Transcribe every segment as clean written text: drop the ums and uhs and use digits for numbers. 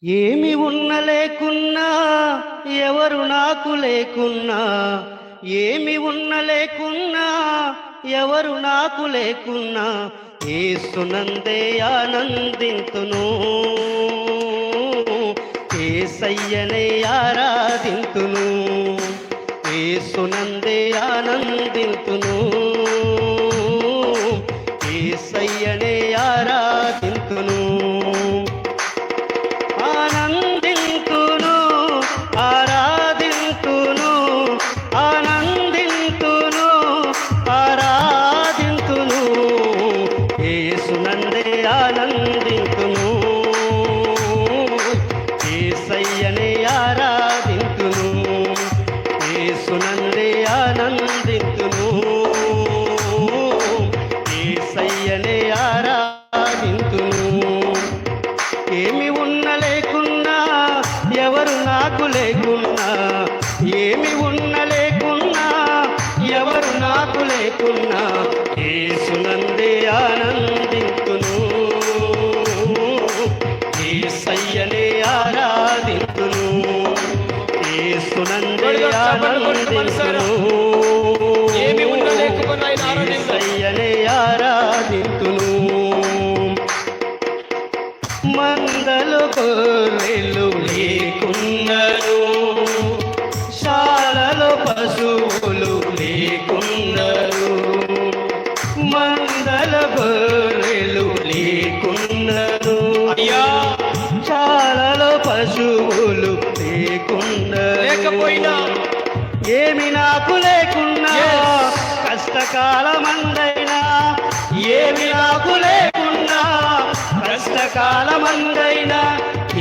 ఏమి ఉన్న లేకున్నా ఎవరు నాకు లేకున్నా, ఏమి ఉన్న లేకున్నా ఎవరు నాకు లేకున్నా, యేసునందే ఆనందింతును, యేసయ్యనే ఆరాధింతును, యేసునందే ఆనందింతును, యేసయ్యనే ఆరాధింతును. ఆనందింతును, ఆరాధింతును, ఆనందింతును, ఆరాధింతును, యేసునందే ఆనందింతును, యేసయ్యనే ఆరాధింతును, యేసునందే ఆనందింతును, యేసయ్యనే ఆరాధింతును. ఏమి ఉన్న లేకున్నా ఎవరు నాకు లేకున్నా, ఏమి ఉన్న లేకున్నా ఎవరు నాకు లేకున్నా, యేసునందే ఆనందింతును, యేసయ్యనే ఆరాధింతును, యేసునందే ఆనందింతును, ఏమి ఉన్న లేకున్నా యేసయ్యనే ఆరాధింతును. మందలు గొర్రెలు లేకున్నను, శాలలో పశువులు లేకున్నను, మందల గొర్రెలు లేకున్నను, శాలలో పశువులు లేకున్నను, ఏమి నాకు లేకున్నా కష్టకాలమందైనా, ఏమి నాకు లేకున్నా కష్టకాలమందైనా,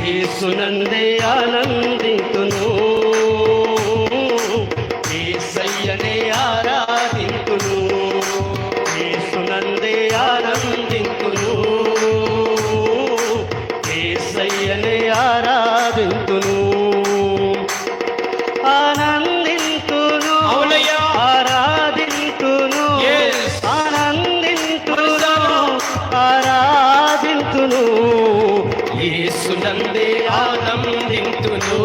యేసునందే ఆనందింతును, యేసయ్యనే ఆరాధింతును, యేసునందే ఆనందింతును, యేసయ్యనే ఆరాధింతును. ఆనందింతును, ఆరాధింతును, ఆనందింతును, ఆరాధింతును, యేసునందే ఆనందింతును,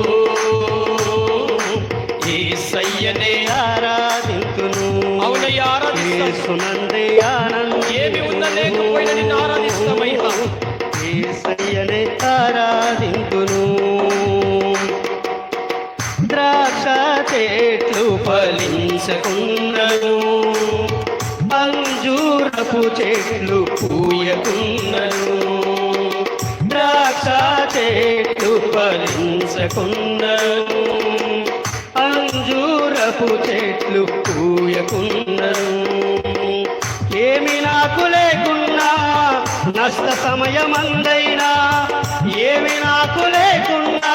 యేసయ్యనే ఆరాధింతును, యేసునందే ఏమి ఉన్న లేకపోయినా నిన్ను ఆరాధిస్తామయ్యా, యేసయ్యనే ఆరాధింతును. ద్రాక్ష చెట్లు ఫలించకున్నను, అంజూరపు చెట్లు పూయకున్నను, ద్రాక్ష చెట్లు ఫలించకున్నను, అంజూరపు చెట్లు పూయకున్నను, ఏమి నాకు లేకున్నా నష్ట సమయమందైనా, ఏమి నాకు లేకున్నా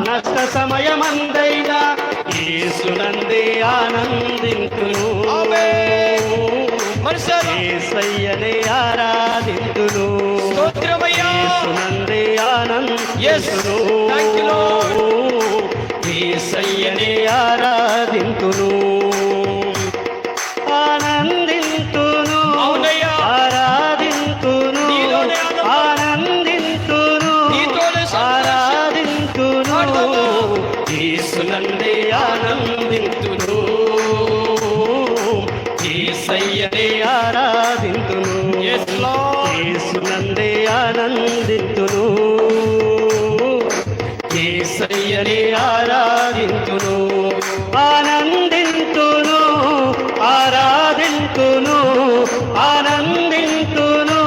నష్ట సమయమందైనా, యేసునందే ఆనందింతును, యేసయ్యనే ఆరాధింతును, యేసునందే ఆనందింతును, యేసయ్యనే ఆరాధింతును. ఆనందింతును, ఆరాధింతును, ఆనందింతును, ఆరాధింతును, యేసునందే ఆనందింతును, యేసయ్యనే ఆరాధింతును, యేసునందే ఆనందింతును, యేసయ్యనే ఆరాధింతును. ఆనందింతును, ఆరాధింతును, ఆనందింతును,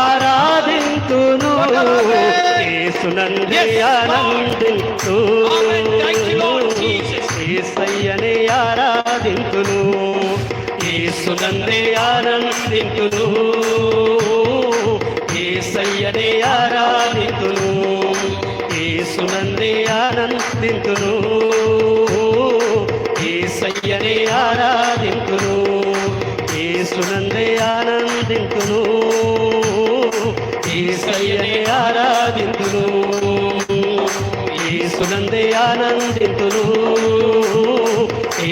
ఆరాధింతును, యేసునందే ఆనందింతును, యేసయ్యనే ఆరాధింతును, యేసునందే ఆనందింతును, యేసయ్యనే ఆరాధింతును, యేసునందే ఆనందింతును, యేసయ్యనే ఆరాధింతును, యేసునందే ఆనందింతును, యేసయ్యనే ఆరాధింతును, యేసునందే ఆనందింతును,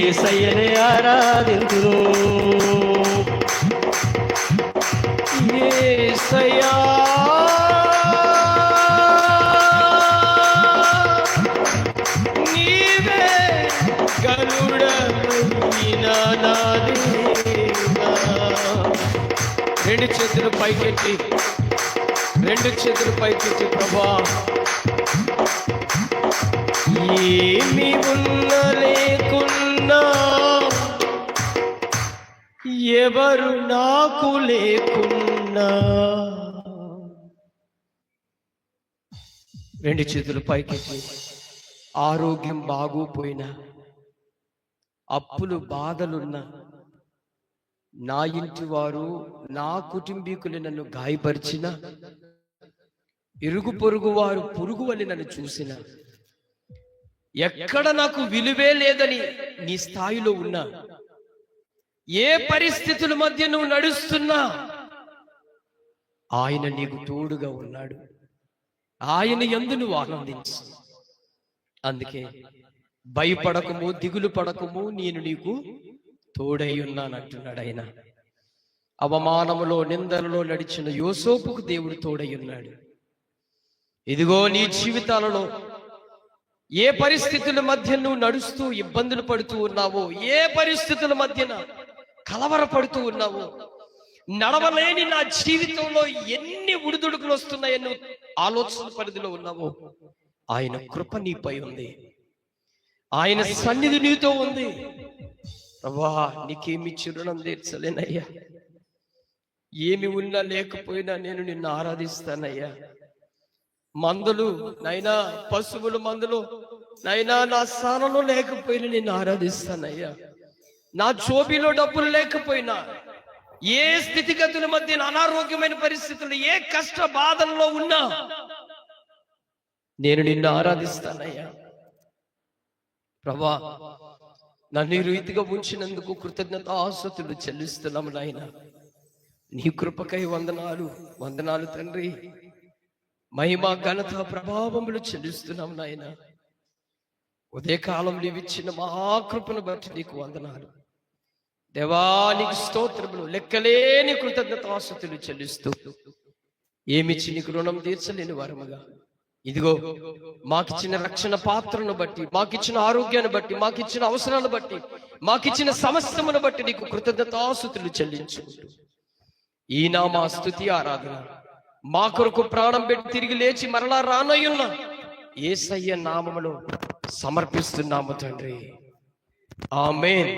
యేసయ్యనే ఆరాధింతును. యేసయ్యా రెండు చేతులు పైకెత్తి ప్రభా, ఏమి ఉన్న లేకున్నా, ఎవరు నాకు లేకున్నా, రెండు చేతులు పైకెత్తి, ఆరోగ్యం బాగోపోయినా, అప్పులు బాధలున్నా, నా ఇంటి వారు నా కుటుంబీకులు నన్ను గాయపరిచిన, ఇరుగు పొరుగు వారు పురుగు వలె నన్ను చూసిన, ఎక్కడ నాకు విలువే లేదని నీ స్థాయిలో ఉన్నా, ఏ పరిస్థితుల మధ్య నువ్వు నడుస్తున్నా, ఆయన నీకు తోడుగా ఉన్నాడు. ఆయన యందు నువ్వు ఆనందించు. అందుకే భయపడకము, దిగులు పడకము, నేను నీకు తోడై ఉన్నానంటున్నాడు ఆయన. అవమానములో, నిందలలో నడిచిన యోసేపుకు దేవుడు తోడై ఉన్నాడు. ఇదిగో నీ జీవితాలలో ఏ పరిస్థితుల మధ్య నువ్వు నడుస్తూ ఇబ్బందులు పడుతూ ఉన్నావో, ఏ పరిస్థితుల మధ్యన కలవరపడుతూ ఉన్నావో, నడవలేని నా జీవితంలో ఎన్ని ఉడుదుడుకులు వస్తున్నాయని ఆలోచన పరిధిలో ఉన్నావో, ఆయన కృప నీపై ఉంది, ఆయన సన్నిధి నీతో ఉంది. ప్రభా, నీకేమి రుణం తీర్చలేనయ్యా, ఏమి ఉన్నా లేకపోయినా నేను నిన్ను ఆరాధిస్తానయ్యా. మందులు నైనా, పశువుల మందులు నైనా నా స్థానంలో లేకపోయినా నిన్ను ఆరాధిస్తానయ్యా. నా జోబీలో డబ్బులు లేకపోయినా, ఏ స్థితిగతుల మధ్య, అనారోగ్యమైన పరిస్థితులు, ఏ కష్ట బాధల్లో ఉన్నా నేను నిన్ను ఆరాధిస్తానయ్యా. ప్రభా, నన్ను ఈ రీతిగా ఉంచినందుకు కృతజ్ఞతాస్తుతులు చెల్లిస్తున్నాము నాయన. నీ కృపకై వందనాలు తండ్రి. మహిమ, ఘనత, ప్రభావములు చెల్లిస్తున్నాము నాయన. ఉదయకాలం నీవిచ్చిన మహాకృపను బట్టి నీకు వందనాలు దేవానికి స్తోత్రములు. లెక్కలేని కృతజ్ఞతాస్తుతులు చెల్లిస్తూ ఏమిచ్చి నీకు రుణం తీర్చలేని వారముగా, ఇదిగో మాకిచ్చిన రక్షణ పాత్రను బట్టి, మాకిచ్చిన ఆరోగ్యాన్ని బట్టి, మాకిచ్చిన అవసరాలను బట్టి, మాకిచ్చిన సమస్తమును బట్టి నీకు కృతజ్ఞతాస్తుతులు చెల్లించుకుంటూ ఈ నా మా స్తుతి ఆరాధన మా కొరకు ప్రాణం పెట్టి తిరిగి లేచి మరలా రానయ్యున్న యేసయ్య నామములో సమర్పిస్తున్నాము తండ్రి. ఆమేన్.